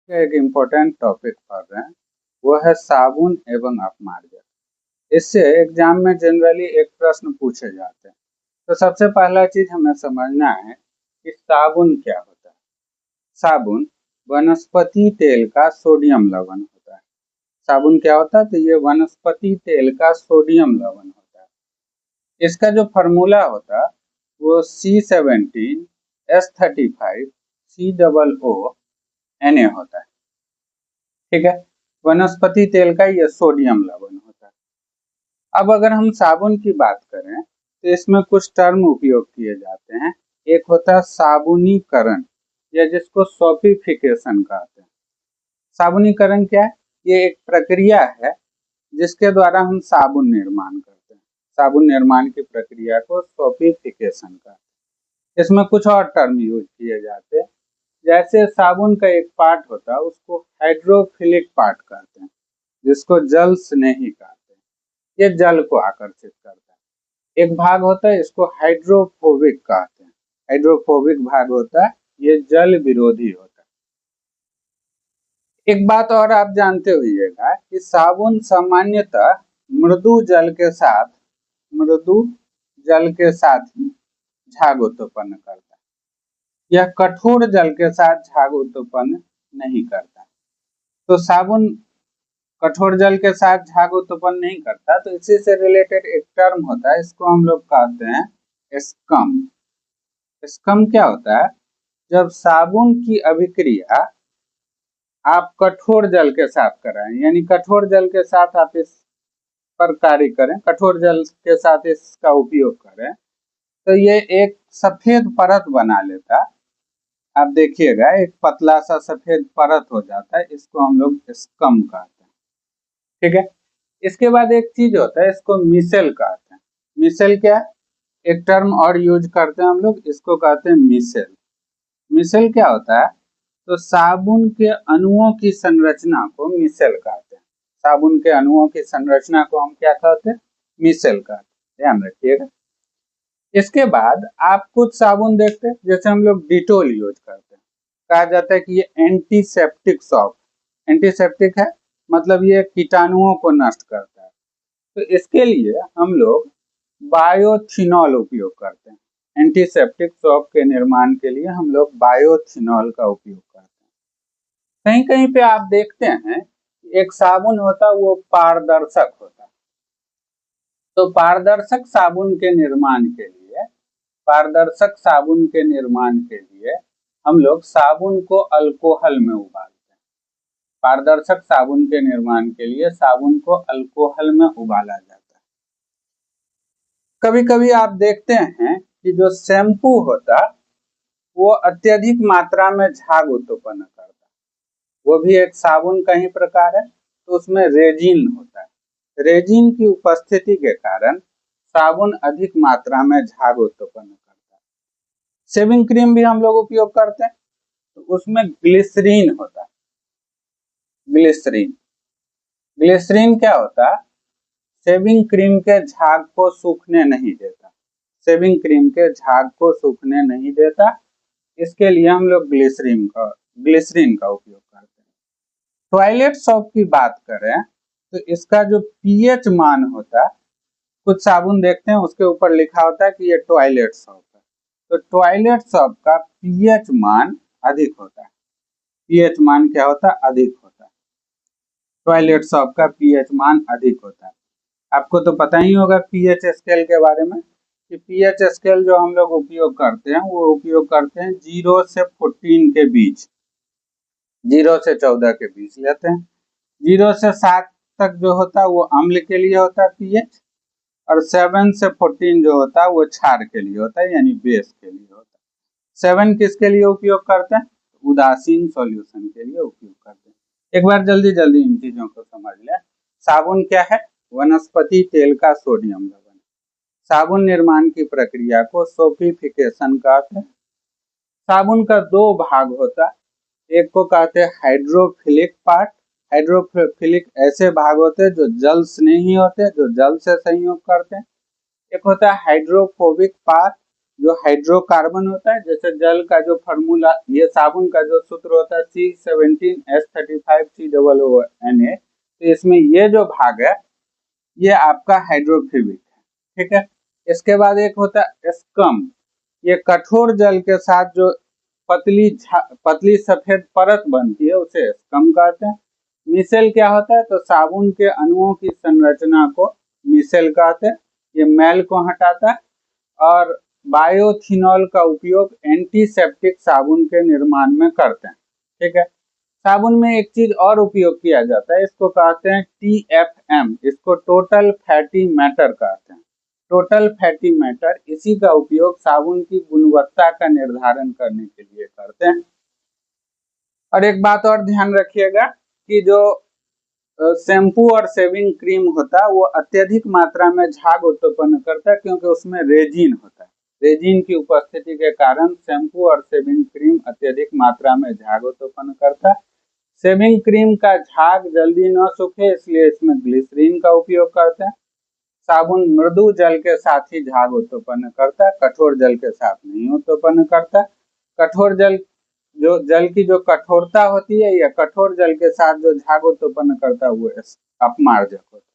एक important topic पढ़ रहे हैं, वो है साबुन एवं अपमार्जक। इससे एग्जाम में जनरली एक प्रश्न पूछे जाते हैं। तो सबसे पहला चीज हमें समझना है कि साबुन क्या होता है। साबुन वनस्पति तेल का सोडियम लवण होता है। साबुन क्या होता है? तो ये वनस्पति तेल का सोडियम लवण होता है। इसका जो फॉर्मूला होता है वो C17H35COO होता है। ठीक है, वनस्पति तेल का ये सोडियम लवण होता है। अब अगर हम साबुन की बात करें तो इसमें कुछ टर्म उपयोग किए जाते हैं। एक होता है साबुनीकरण, या जिसको सॉपिफिकेशन कहते हैं। साबुनीकरण क्या है? ये एक प्रक्रिया है जिसके द्वारा हम साबुन निर्माण करते हैं। साबुन निर्माण की प्रक्रिया को सॉपिफिकेशन कहते हैं। इसमें कुछ और टर्म यूज किए जाते हैं। जैसे साबुन का एक पार्ट होता है उसको हाइड्रोफिलिक पार्ट कहते हैं, जिसको जल स्नेही कहते हैं। ये जल को आकर्षित करता है। एक भाग होता है इसको हाइड्रोफोबिक कहते हैं। हाइड्रोफोबिक भाग होता है, ये जल विरोधी होता है। एक बात और आप जानते होइएगा कि साबुन सामान्यतः मृदु जल के साथ ही झाग उत्पन्न करता है। यह कठोर जल के साथ झाग उत्पन्न नहीं करता। तो साबुन कठोर जल के साथ झाग उत्पन्न नहीं करता, तो इसी से रिलेटेड एक टर्म होता है, इसको हम लोग कहते हैं स्कम। स्कम क्या होता है? जब साबुन की अभिक्रिया आप कठोर जल के साथ कराएं, यानी कठोर जल के साथ आप इस पर कार्य करें, कठोर जल के साथ इसका उपयोग करें, तो ये एक सफेद परत बना लेता। आप देखिएगा एक पतला सा सफेद परत हो जाता है, इसको हम लोग स्कम कहते हैं। ठीक है, इसके बाद एक चीज होता है, इसको मिसेल कहते हैं। मिसेल क्या है? एक टर्म और यूज करते हैं हम लोग, इसको कहते हैं मिसेल। मिसेल क्या होता है? तो साबुन के अणुओं की संरचना को मिसेल कहते हैं। साबुन के अणुओं की संरचना को हम क्या कहते हैं? मिसेल कहते हैं। ध्यान रखिएगा। इसके बाद आप कुछ साबुन देखते हैं, जैसे हम लोग डिटोल यूज करते हैं। कहा जाता है कि ये एंटीसेप्टिक सॉप, एंटीसेप्टिक है मतलब ये कीटाणुओं को नष्ट करता है। तो इसके लिए हम लोग बायोथिनॉल उपयोग करते हैं। एंटीसेप्टिक सॉप के निर्माण के लिए हम लोग बायोथिनॉल का उपयोग करते हैं। कहीं कहीं पे आप देखते हैं एक साबुन होता है वो पारदर्शक होता है। तो पारदर्शक साबुन के निर्माण के लिए हम लोग साबुन को अल्कोहल में उबालते हैं। पारदर्शक साबुन के निर्माण के लिए साबुन को अल्कोहल में उबाला जाता है। कभी कभी आप देखते हैं कि जो शैम्पू होता वो अत्यधिक मात्रा में झाग उत्पन्न करता है, वो भी एक साबुन का ही प्रकार है। तो उसमें रेजिन होता है। रेजिन की उपस्थिति के कारण साबुन अधिक मात्रा में झाग उत्पन्न करता है। शेविंग क्रीम भी हम लोग उपयोग करते हैं, तो उसमें ग्लिसरीन होता है। ग्लिसरीन क्या होता है? शेविंग क्रीम के झाग को सूखने नहीं देता। शेविंग क्रीम के झाग को सूखने नहीं देता, इसके लिए हम लोग ग्लिसरीन का उपयोग करते हैं। टॉयलेट सॉप की बात करें तो इसका जो पीएच मान होता है, कुछ साबुन देखते हैं उसके ऊपर लिखा होता है कि ये टॉयलेट सॉप है। तो टॉयलेट सॉप का पीएच मान अधिक होता है। पीएच मान क्या होता है? अधिक होता है। टॉयलेट सॉप का पीएच मान अधिक होता है। आपको तो पता ही होगा पीएच स्केल के बारे में, कि पीएच स्केल जो हम लोग उपयोग करते हैं वो उपयोग करते हैं 0 से 14 के बीच, 0 से 14 के बीच लेते हैं। 0 से 7 तक जो होता है वो अम्ल के लिए होता है पीएच, और 7 से 14 जो होता है वो क्षार के लिए होता है, यानी बेस के लिए होता है। 7 किसके लिए उपयोग करते हैं? उदासीन सॉल्यूशन के लिए उपयोग करते हैं। एक बार जल्दी जल्दी इन चीजों को समझ लें। साबुन क्या है? वनस्पति तेल का सोडियम लवण। साबुन निर्माण की प्रक्रिया को सोपिफिकेशन कहते हैं। साबुन का दो भाग होता है, एक को कहते हैं हाइड्रोफिलिक पार्ट। हाइड्रोफिलिक ऐसे भाग होते हैं जो जल स्नेही होते हैं, जो जल से संयोग करते हैं। एक होता है हाइड्रोफोबिक पार्ट, जो हाइड्रोकार्बन होता है, जैसे जल का जो फॉर्मूला, ये साबुन का जो सूत्र होता है C17H35COONA, तो इसमें ये जो भाग है ये आपका हाइड्रोफोबिक है, ठीक है। इसके बाद एक होता है स्कम, ये कठोर जल के साथ जो पतली सफेद परत बनती है उसे स्कम कहते हैं। मिसेल क्या होता है, तो साबुन के अणुओं की संरचना को मिसेल कहते हैं, ये मैल को हटाता है। और बायोथिनॉल का उपयोग एंटीसेप्टिक साबुन के निर्माण में करते हैं, ठीक है। साबुन में एक चीज और उपयोग किया जाता है, इसको कहते हैं TFM, इसको टोटल फैटी मैटर कहते हैं। टोटल फैटी मैटर, इसी का उपयोग साबुन की गुणवत्ता का निर्धारण करने के लिए करते हैं। और एक बात और ध्यान रखिएगा कि जो शैम्पू और शेविंग क्रीम होता है वो अत्यधिक मात्रा में झाग उत्पन्न करता है, क्योंकि उसमें रेजिन होता है। रेजिन की उपस्थिति के कारण शैम्पू और शेविंग क्रीम अत्यधिक मात्रा में झाग उत्पन्न करता है। शेविंग क्रीम का झाग जल्दी न सूखे, इसलिए इसमें ग्लिसरीन का उपयोग करते हैं। साबुन मृदु जल के साथ ही झाग उत्पन्न करता है, कठोर जल के साथ नहीं उत्पन्न करता। कठोर जल, जो जल की जो कठोरता होती है या कठोर जल के साथ जो झाग उत्पन्न करता है वो अपमार्जक होता है।